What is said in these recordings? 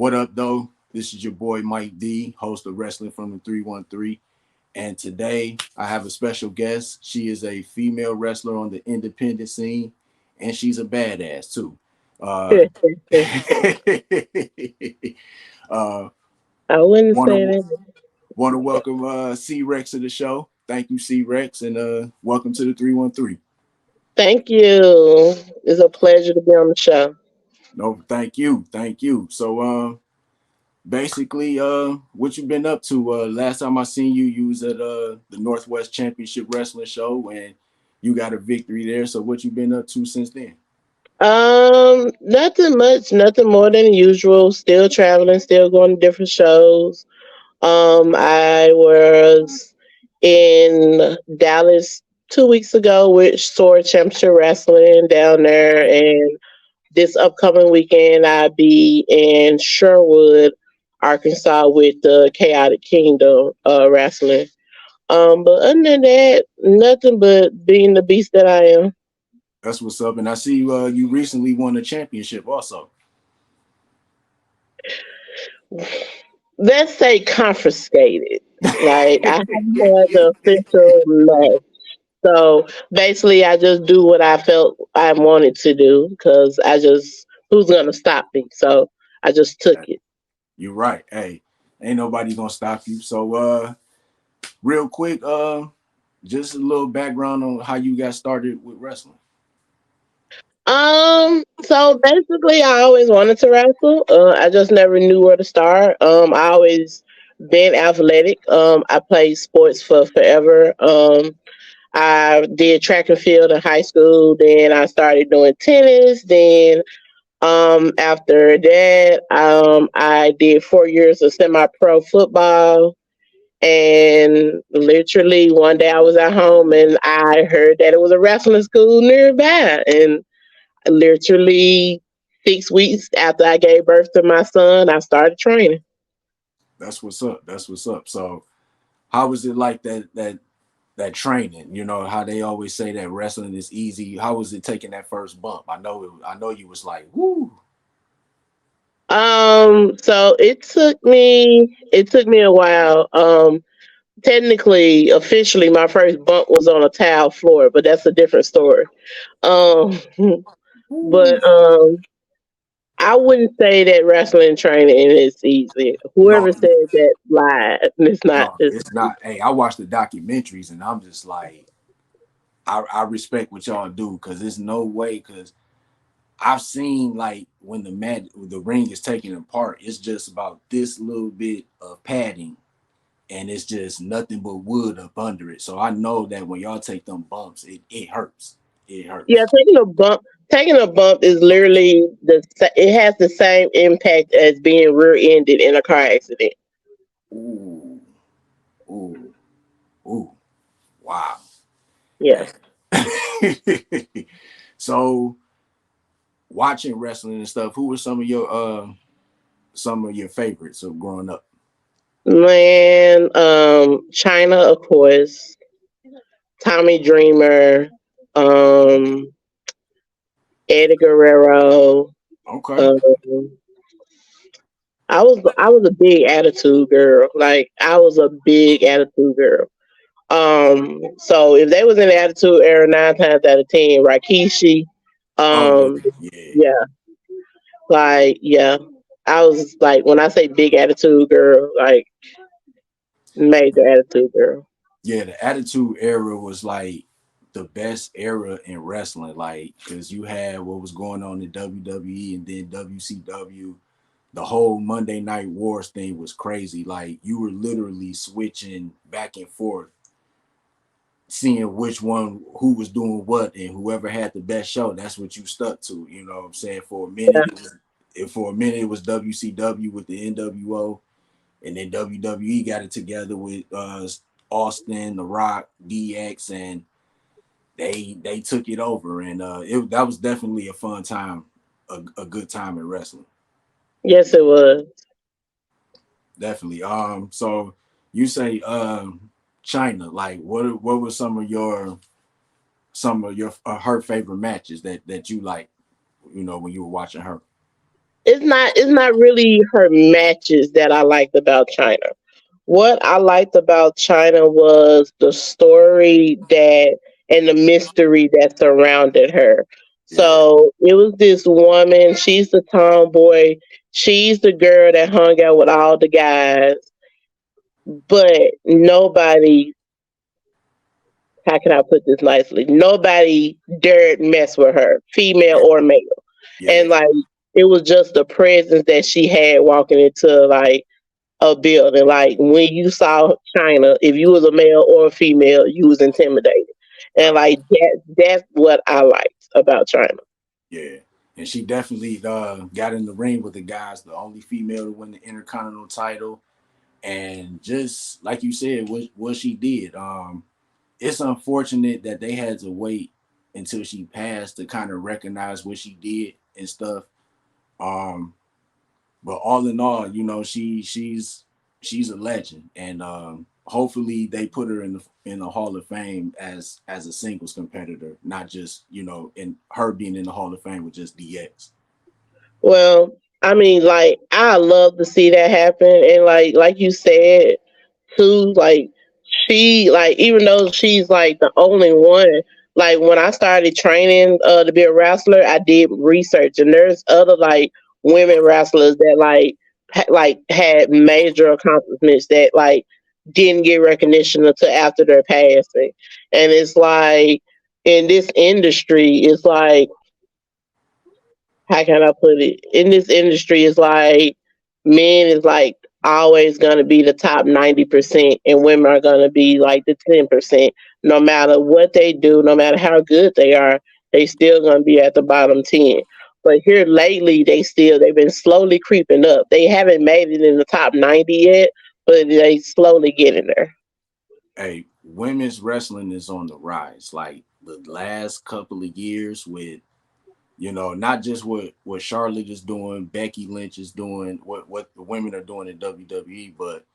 What up, though? This is your boy Mike D, host of Wrestling from the 313. And today I have a special guest. She is a female wrestler on the independent scene, and she's a badass too. Uh, uh, I wouldn't want say to that. want to welcome CRex to the show. Thank you, CRex, and welcome to the 313. Thank you. It's a pleasure to be on the show. No, thank you. So, basically, what you been up to? Last time I seen you, you was at the Northwest Championship Wrestling Show, and you got a victory there. So, what you been up to since then? Nothing much, nothing more than usual. Still traveling, still going to different shows. I was in Dallas 2 weeks ago with Sword Championship Wrestling down there, and this upcoming weekend I'll be in Sherwood, Arkansas with the Chaotic Kingdom Wrestling. But other than that, nothing but being the beast that I am. That's what's up. And I see you recently won a championship also. Let's say confiscated. Like I haven't had the official match. So basically, I just do what I felt I wanted to do because I just who's gonna stop me? So I just took it. You're right. Hey, ain't nobody gonna stop you. So, real quick, just a little background on how you got started with wrestling. So basically, I always wanted to wrestle. I just never knew where to start. I always been athletic. I played sports for forever. I did track and field in high school. Then I started doing tennis. Then after that, I did 4 years of semi-pro football. And literally one day I was at home and I heard that it was a wrestling school nearby. And literally 6 weeks after I gave birth to my son, I started training. That's what's up. That's what's up. So, how was it like that training? You know how they always say that wrestling is easy. How was it taking that first bump? I know you was like, woo. So it took me a while. Technically, officially, my first bump was on a tile floor, but that's a different story. Um, Woo. but I wouldn't say that wrestling training is easy. No, Whoever said that lied. It's not. no, It's it's not. Hey, I watch the documentaries and I'm just like, I respect what y'all do because there's no way because I've seen like when the ring is taken apart, it's just about this little bit of padding and it's just nothing but wood up under it. So I know that when y'all take them bumps, it hurts. It Yeah, hurts. taking a bump is literally it has the same impact as being rear-ended in a car accident. Ooh, ooh, ooh. Wow. Yeah. So watching wrestling and stuff, who were some of your favorites of growing up? Man, China, of course, Tommy Dreamer, um, Eddie Guerrero. Okay. Um, I was a big attitude girl. Like I was a big attitude girl. So if they was in the attitude era 9 times out of 10, Rikishi, Oh yeah, um, yeah. yeah, like yeah, I was like when I say big attitude girl, like major attitude girl. Yeah, the Attitude Era was like the best era in wrestling, like because you had what was going on in WWE and then WCW. The whole Monday Night Wars thing was crazy. Like you were literally switching back and forth, seeing which one who was doing what, and whoever had the best show, that's what you stuck to. You know what I'm saying? For a minute it was WCW with the NWO, and then WWE got it together with Austin, The Rock, DX, and they took it over, and that was definitely a fun time, a good time in wrestling, Yes, it was. definitely. So you say China, like what were some of your her favorite matches that you like, you know, when you were watching her? it's not really her matches that I liked about China. What I liked about China was the story that and the mystery that surrounded her. Yeah, So it was this woman, she's the tomboy, she's the girl that hung out with all the guys, but nobody, how can I put this nicely? Nobody dared mess with her, female yeah, or male. And yeah. like it was just the presence that she had walking into like a building. Like when you saw China, if you was a male or a female, you was intimidated. And Oh, like that's what I liked about China. yeah. And she definitely got in the ring with the guys, the only female to win the Intercontinental title. And just like you said, what she did. It's unfortunate that they had to wait until she passed to kind of recognize what she did and stuff. Um, but all in all, she's a legend, and hopefully they put her in the Hall of Fame as a singles competitor, not just in her being in the Hall of Fame with just DX. Well, I mean, like I love to see that happen, and like you said too, like she like even though she's like the only one. Like when I started training to be a wrestler, I did research, and there's other like women wrestlers that like had major accomplishments that like didn't get recognition until after their passing, and it's like in this industry, it's like how can I put it? In this industry, it's like men is like always gonna be the top 90%, and women are gonna be like the 10%. No matter what they do, no matter how good they are, they still gonna be at the bottom 10. But here lately, they've been slowly creeping up. They haven't made it in the top 90 yet, but they slowly getting there. Hey, women's wrestling is on the rise. Like the last couple of years with not just what Charlotte is doing, Becky Lynch is doing, what the women are doing in WWE, but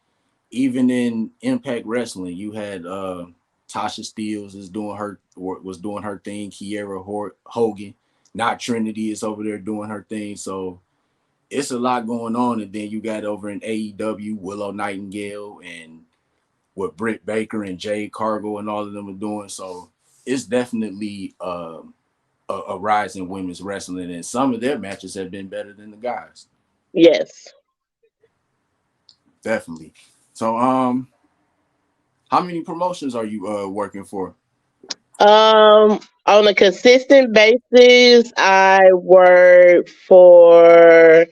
even in Impact Wrestling, you had Tasha Steeles is doing her was doing her thing. Hogan, not Trinity, is over there doing her thing. So it's a lot going on, and then you got over in AEW Willow Nightingale and what Britt Baker and Jade Cargill and all of them are doing. So it's definitely a rise in women's wrestling, and some of their matches have been better than the guys. Yes. Definitely. So how many promotions are you working for? On a consistent basis, I work for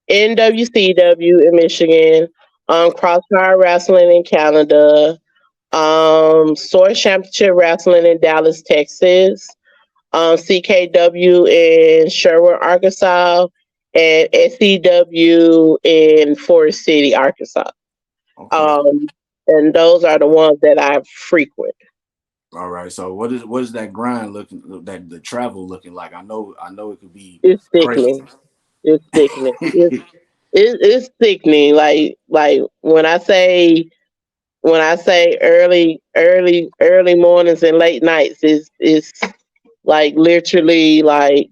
NWCW in Michigan, Crossfire Wrestling in Canada, Source Championship Wrestling in Dallas, Texas, CKW in Sherwood, Arkansas, and SCW in Forest City, Arkansas. Okay. Um, and those are the ones that I frequent. All right. So what is that grind looking that the travel looking like? I know it could be It's crazy. sickening. It's sickening. It's sickening. Like when I say early mornings and late nights is like literally like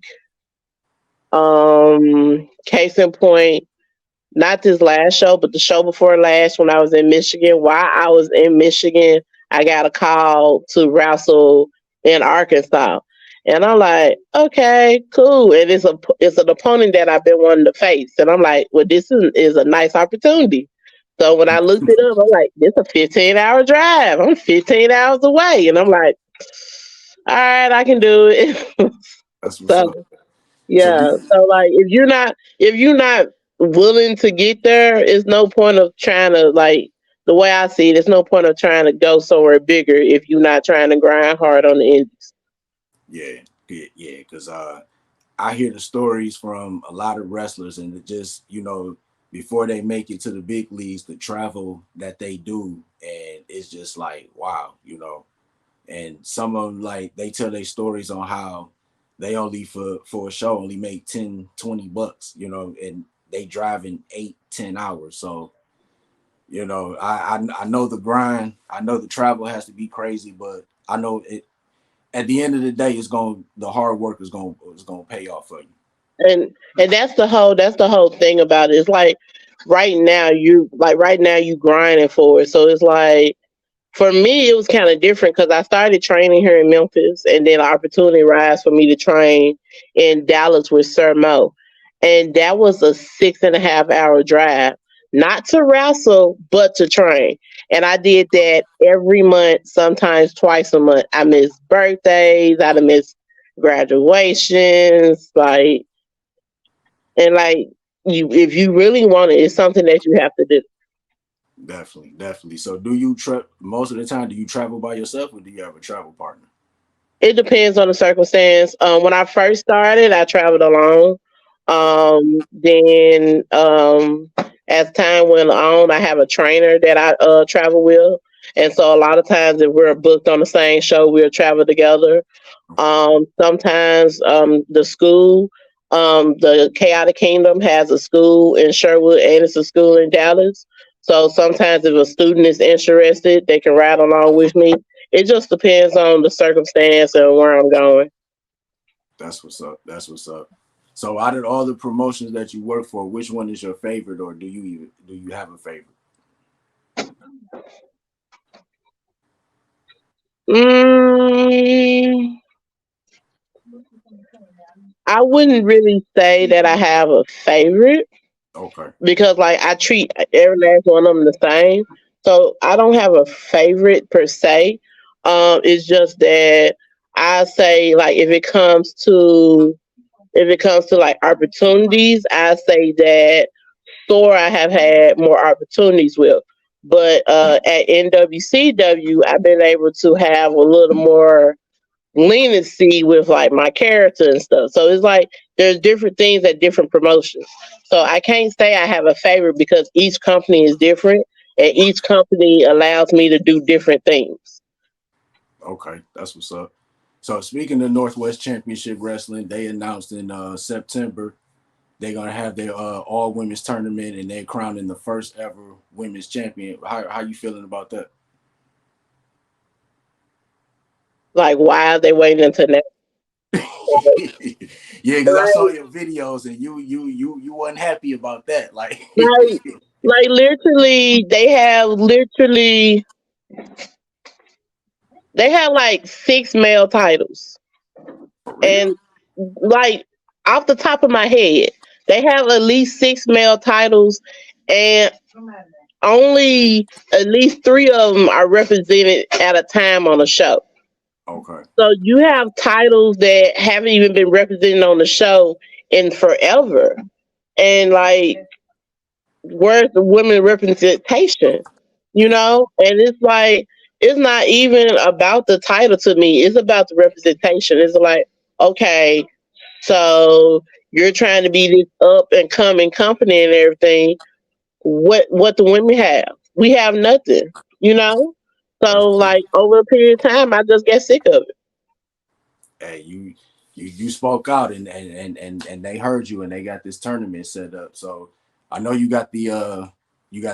case in point, not this last show, but the show before last when I was in Michigan. While I was in Michigan, I got a call to wrestle in Arkansas. And I'm like, okay, cool. And it's an opponent that I've been wanting to face. And I'm like, well, this is a nice opportunity. So when I looked it up, I'm like, this a 15-hour drive. I'm 15 hours away. And I'm like, all right, I can do it. That's what's So up. So yeah. So like if you're not willing to get there, it's no point of trying to like the way I see it, it's no point of trying to go somewhere bigger if you're not trying to grind hard on the indies. yeah, yeah, because I hear the stories from a lot of wrestlers, and it just before they make it to the big leagues, the travel that they do, and it's just like wow. And some of them, like, they tell their stories on how they only for a show only make 10-20 bucks, and they driving 8-10 hours. So I know the grind, I know the travel has to be crazy, but I know it at the end of the day, the hard work is going to pay off for you. And that's the whole thing about it. It's like right now you grinding for it. So it's like for me, it was kind of different because I started training here in Memphis, and then opportunity rise for me to train in Dallas with Sir Mo, and that was a 6.5 hour drive, not to wrestle, but to train. And I did that every month, sometimes twice a month. I missed birthdays, I done missed graduations, like if you really want it, it's something that you have to do. Definitely, definitely. So, do you most of the time? Do you travel by yourself, or do you have a travel partner? It depends on the circumstance. When I first started, I traveled alone. Then as time went on, I have a trainer that I travel with, and so a lot of times if we're booked on the same show, we'll travel together. Sometimes the Chaotic Kingdom has a school in Sherwood and it's a school in Dallas. So sometimes if a student is interested, they can ride along with me. It just depends on the circumstance and where I'm going. That's what's up. That's what's up. So, out of all the promotions that you work for, which one is your favorite, or do you have a favorite? Mm, I wouldn't really say that I have a favorite Okay, because like I treat every last one of them the same. So I don't have a favorite per se. It's just that I say like if it comes to like opportunities, I say that Thor I have had more opportunities with. But at NWCW, I've been able to have a little more leniency with like my character and stuff. So it's like there's different things at different promotions. So I can't say I have a favorite because each company is different and each company allows me to do different things. okay, that's what's up. So, speaking of Northwest Championship Wrestling, they announced in September they're gonna have their all women's tournament, and they're crowning the first ever women's champion. How you feeling about that? Like why are they waiting until next? Yeah, because I saw your videos and you wasn't happy about that. Like, Like, like literally, they have like 6 male titles, for real? and like off the top of my head, they have at least 6 male titles, and only at least 3 of them are represented at a time on the show. Okay. So you have titles that haven't even been represented on the show in forever, and like where's the women representation? And it's like it's not even about the title to me. It's about the representation. It's like, okay, so you're trying to be this up and coming company and everything. What the women have? We have nothing, you know? That's So true. like over a period of time I just get sick of it. Hey, you spoke out and they heard you and they got this tournament set up. So I know you got the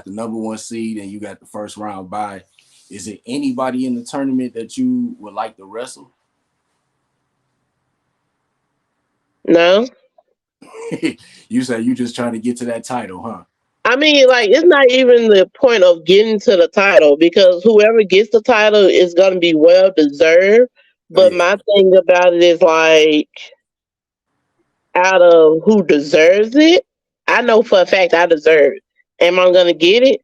number one seed and you got the first round bye. Is it anybody in the tournament that you would like to wrestle? No. You say you just trying to get to that title, huh? I mean, like, it's not even the point of getting to the title because whoever gets the title is going to be well deserved. Oh, But yeah, my thing about it is, like, out of who deserves it, I know for a fact I deserve it. Am I going to get it?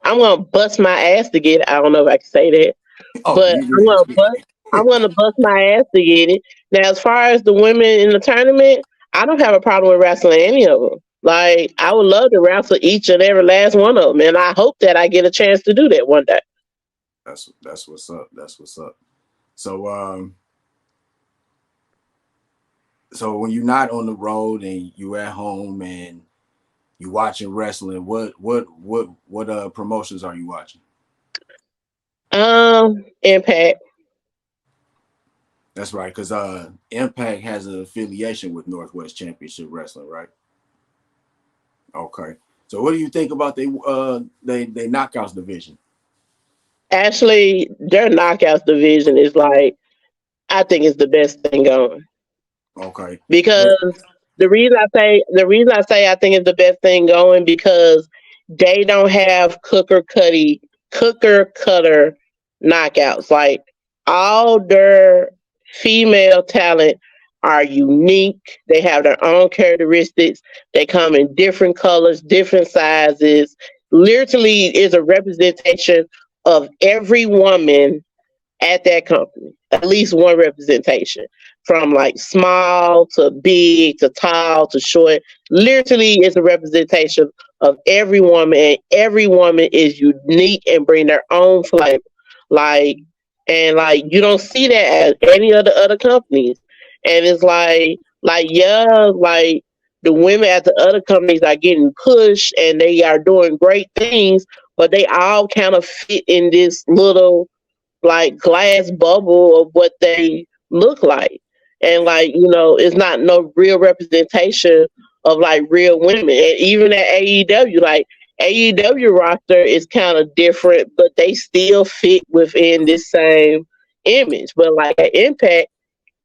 I'm going to bust my ass to get it. I don't know if I can say that, oh, but I'm going to bust my ass to get it. Now, as far as the women in the tournament, I don't have a problem with wrestling any of them. Like, I would love to wrestle each and every last one of them, and I hope that I get a chance to do that one day. that's what's up. That's what's up. So so when you're not on the road and you at home and you watching wrestling, what promotions are you watching? Impact. That's right, because Impact has an affiliation with Northwest Championship Wrestling, right? Okay. So what do you think about they knockouts division? Actually, their knockouts division is like, I think it's the best thing going Okay. But because The reason I say I think it's the best thing going because they don't have cooker cutter knockouts. Like all their female talent are unique. They have their own characteristics. They come in different colors, different sizes. Literally is a representation of every woman at that company. At least one representation. From like small to big to tall to short. Literally is a representation of every woman, and every woman is unique and bring their own flavor. Like and like you don't see that at any of the other companies. And it's like yeah, like the women at the other companies are getting pushed and they are doing great things, but they all kind of fit in this little like glass bubble of what they look like. And like, it's not no real representation of like real women. And even at AEW, like AEW roster is kind of different, but they still fit within this same image. But like at Impact,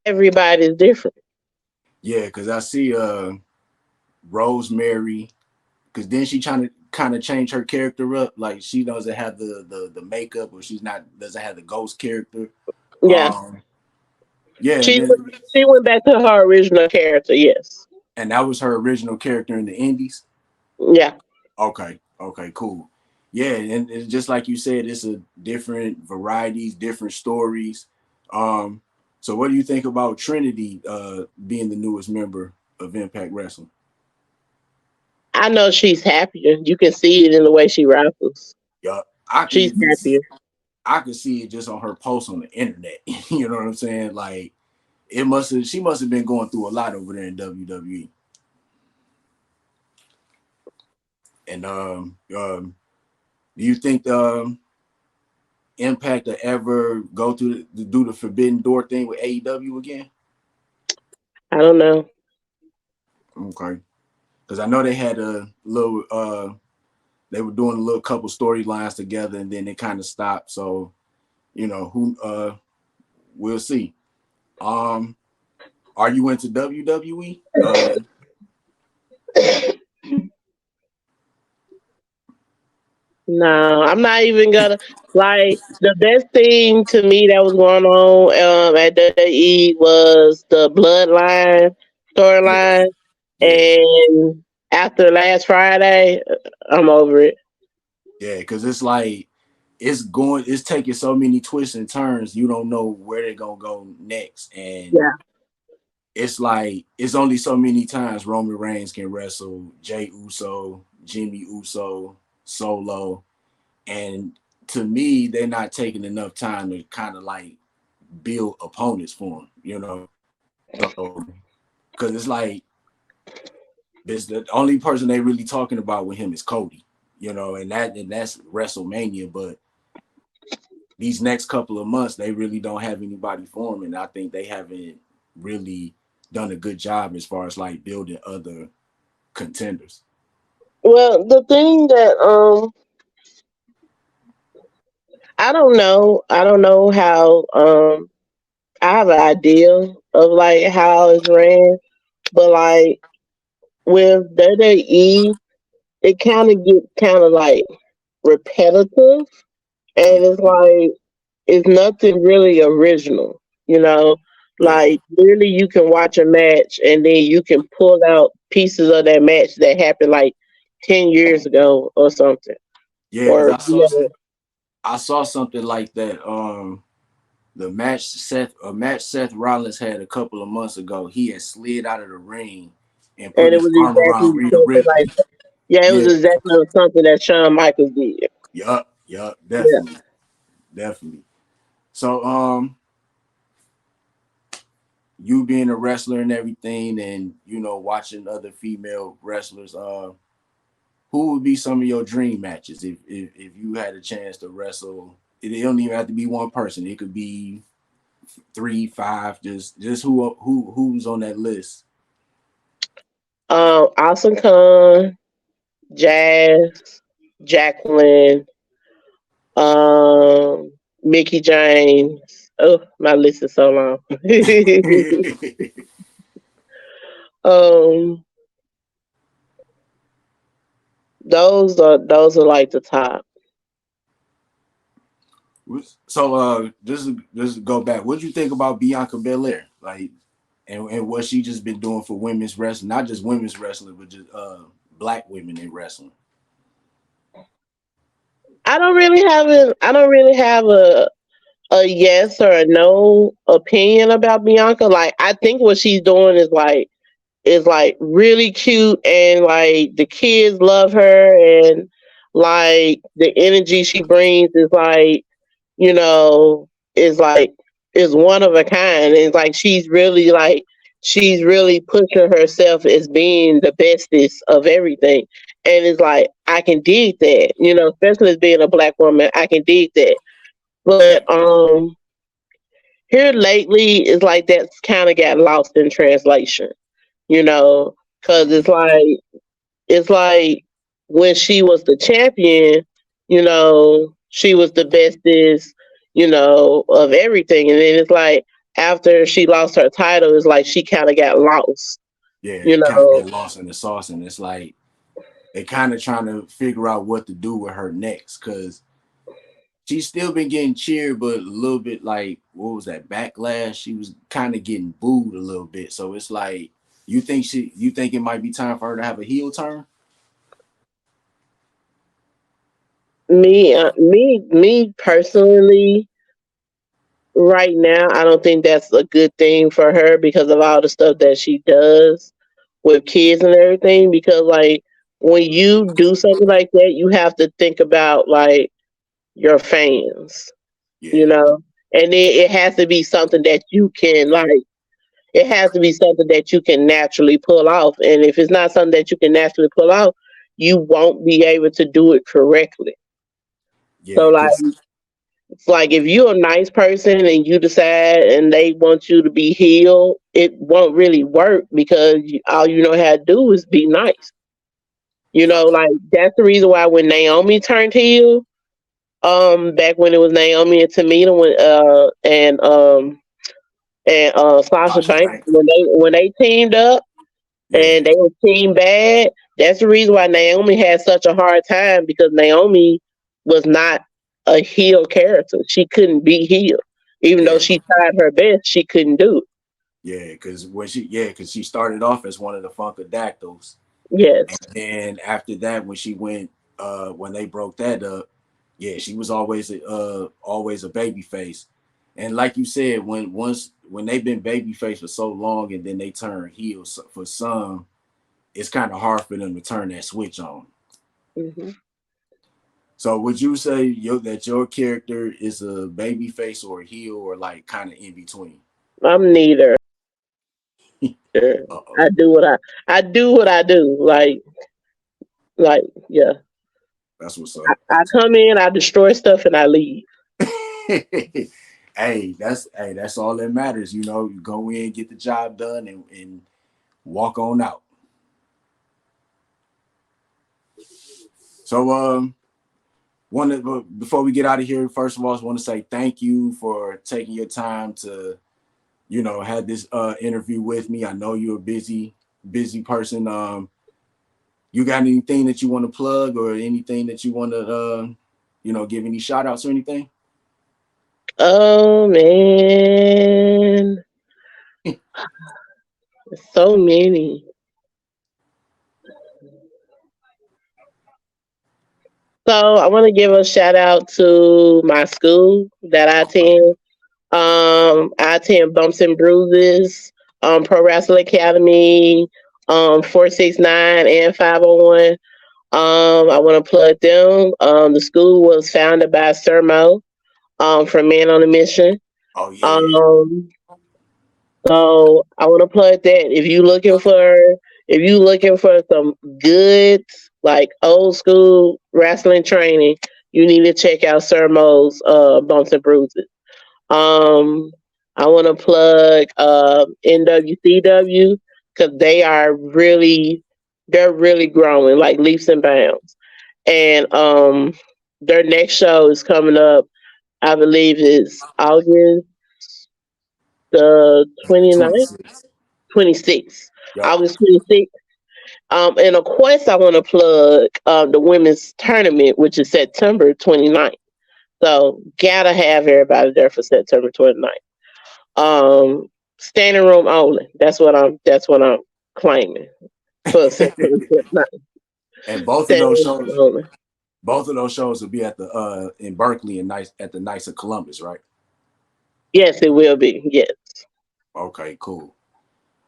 everybody's different. Yeah, because I see Rosemary, because then she trying to kind of change her character up. Like she doesn't have the makeup, or she's not doesn't have the ghost character. Yeah. Um, yeah, and She then she went back to her original character, yes. and that was her original character in the Indies. Yeah. Okay, okay, cool. Yeah, and it's just like you said, it's a different varieties, different stories. Um, so what do you think about Trinity being the newest member of Impact Wrestling? I know she's happier. You can see it in the way she raffles. Yeah, I could She's even happier. I could see it just on her posts on the internet. You know what I'm saying? Like she must have been going through a lot over there in WWE. And do you think Impact to ever go to do the Forbidden Door thing with AEW again? I don't know. Okay, because I know they had a little they were doing a little couple storylines together, and then it kind of stopped. So who we'll see. Um, are you into WWE? No, I'm not even gonna like the best thing to me that was going on at WWE was the bloodline Yeah, storyline, yeah, and after last Friday, I'm over it. yeah. Because it's like it's taking so many twists and turns. You don't know where they're gonna go next, and Yeah. it's like it's only so many times Roman Reigns can wrestle Jay Uso, Jimmy Uso, Solo, and to me, they're not taking enough time to kind of like build opponents for him. So because it's like this the only person they really talking about with him is Cody, and that's WrestleMania. But these next couple of months, they really don't have anybody for him, and I think they haven't really done a good job as far as like building other contenders. Well, the thing that I don't know how I have an idea of like how it's ran, but like with WWE, it kind of get kind of like repetitive, and it's like it's nothing really original, you know. Yeah, Like literally, you can watch a match and then you can pull out pieces of that match that happened like 10 years ago or something, yeah, because or I saw something like that. A match Seth Rollins had a couple of months ago. He had slid out of the ring and put and it his was arm exactly around Rhea something Ripley. like yeah, it was Yeah, exactly something that Shawn Michaels did. yup, Yeah. definitely, definitely. So, you being a wrestler and everything, and watching other female wrestlers, who would be some of your dream matches if you had a chance to wrestle? It don't even have to be one person. It could be three, five, just who's on that list. Awesome Khan, Jazz, Jacqueline, um, Mickey James. Oh, my list is so long. Um, those are like the top. So just go back. What do you think about Bianca Belair? Like, and what she just been doing for women's wrestling, not just women's wrestling, but just black women in wrestling. I don't really have a yes or a no opinion about Bianca. Like I think what she's doing is like really cute, and like the kids love her, and like the energy she brings is like, you know, is like is one of a kind. It's like she's really pushing herself as being the bestest of everything. And it's like I can dig that, you know, especially as being a black woman, I can dig that. Yeah, But here lately it's like that's kind of got lost in translation, you know, because it's like when she was the champion, you know, she was the bestest, you know, of everything. And then it's like after she lost her title, it's like she kind of got lost, yeah, you kind of know. get lost in the sauce, and it's like they kind of trying to figure out what to do with her next because she's still been getting cheered, but a little bit like what was that backlash? She was kind of getting booed a little bit, so it's like you think it might be time for her to have a heel turn? Me personally, right now, I don't think that's a good thing for her because of all the stuff that she does with kids and everything. Because like when you do something like that, you have to think about like your fans, you Yeah, know, and it has to be something that you can like. It has to be something that you can naturally pull off, and if it's not something that you can naturally pull off, you won't be able to do it correctly. yeah, So like because it's like if you're a nice person and you decide and they want you to be healed, it won't really work because all you know how to do is be nice. You yeah, know, like that's the reason why when Naomi turned heel, back when it was Naomi and Tamina and Sasha Sasha Banks Banks. when they teamed up Yeah, and they were team bad. That's the reason why Naomi had such a hard time because Naomi was not a heel character. She couldn't be heel. Even though yeah, she tried her best, she couldn't do it. yeah. Because she started off as one of the Funkadactyls, Yes. and then after that, when she went, when they broke that up, yeah, she was always a baby face. And like you said, when they've been baby face for so long, and then they turn heel for some, it's kind of hard for them to turn that switch on. Hmm. So would you say that your character is a baby face or a heel or like kind of in between? I'm neither. Uh I oh, do what I do what I do. Like yeah. that's what's up. I come in, I destroy stuff, and I leave. That's all that matters. You know, you go in, get the job done, and walk on out. So before we get out of here, first of all, I just want to say thank you for taking your time to have this interview with me. I know you're a busy person. You got anything that you want to plug or anything that you want to give any shout outs or anything? Oh man, so many. So I want to give a shout out to my school that I attend. I attend Bumps and Bruises, Pro Wrestling Academy, 469 and 501. I want to plug them. The school was founded by Sir Mo, from Men on a Mission. Oh yeah, Um, so I want to plug that. If you looking for some good like old school wrestling training, you need to check out Sir Mo's Bumps and Bruises. Um, I want to plug NWCW because they're really growing like leaps and bounds. And their next show is coming up. I believe it's August the 29th, 26. 26th. Yup. August 26th. And of course, I want to plug the women's tournament, which is September 29th. So, gotta have everybody there for September 29th. Standing room only. That's what I'm claiming for September 29th. And both of those Standing room shows, only. will be at the in Berkeley and nice at the Knights of Columbus, right? Yes, it will be. Yes. Okay, cool.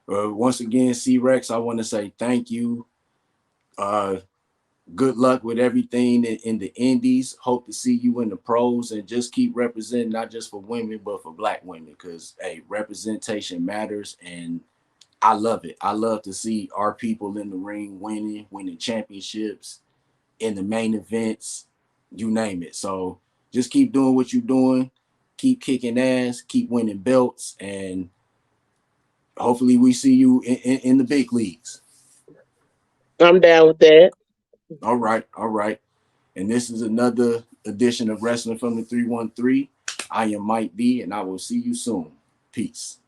Once again, CRex, I want to say thank you. Uh, good luck with everything in the indies. Hope to see you in the pros and just keep representing not just for women but for black women because hey, representation matters and I love it. I love to see our people in the ring winning championships in the main events, you name it. So just keep doing what you're doing, keep kicking ass, keep winning belts, and hopefully we see you in the big leagues. I'm down with that. All right, all right. And this is another edition of Wrestling from the 313. I am Mike B, and I will see you soon. Peace.